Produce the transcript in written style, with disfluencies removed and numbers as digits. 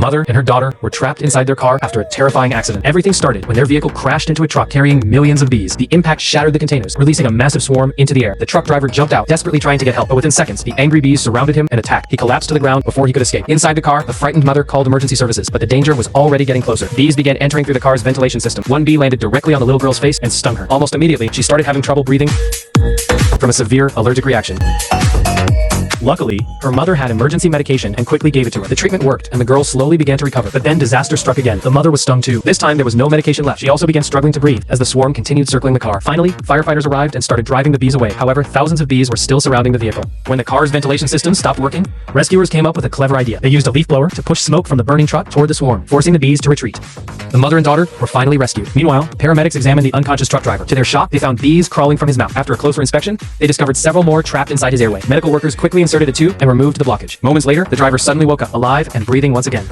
mother and her daughter were trapped inside their car after a terrifying accident. Everything started when their vehicle crashed into a truck carrying millions of bees. The impact shattered the containers, releasing a massive swarm into the air. The truck driver jumped out, desperately trying to get help, but within seconds, the angry bees surrounded him and attacked. He collapsed to the ground before he could escape. Inside the car, the frightened mother called emergency services, but the danger was already getting closer. Bees began entering through the car's ventilation system. One bee landed directly on the little girl's face and stung her. Almost immediately, she started having trouble breathing from a severe allergic reaction. Luckily, her mother had emergency medication and quickly gave it to her. The treatment worked, and the girl slowly began to recover. But then disaster struck again. The mother was stung too. This time, there was no medication left. She also began struggling to breathe as the swarm continued circling the car. Finally, firefighters arrived and started driving the bees away. However, thousands of bees were still surrounding the vehicle. When the car's ventilation system stopped working, rescuers came up with a clever idea. They used a leaf blower to push smoke from the burning truck toward the swarm, forcing the bees to retreat. The mother and daughter were finally rescued. Meanwhile, paramedics examined the unconscious truck driver. To their shock, they found bees crawling from his mouth. After a closer inspection, they discovered several more trapped inside his airway. Medical workers quickly inserted a tube and removed the blockage. Moments later, the driver suddenly woke up, alive and breathing once again.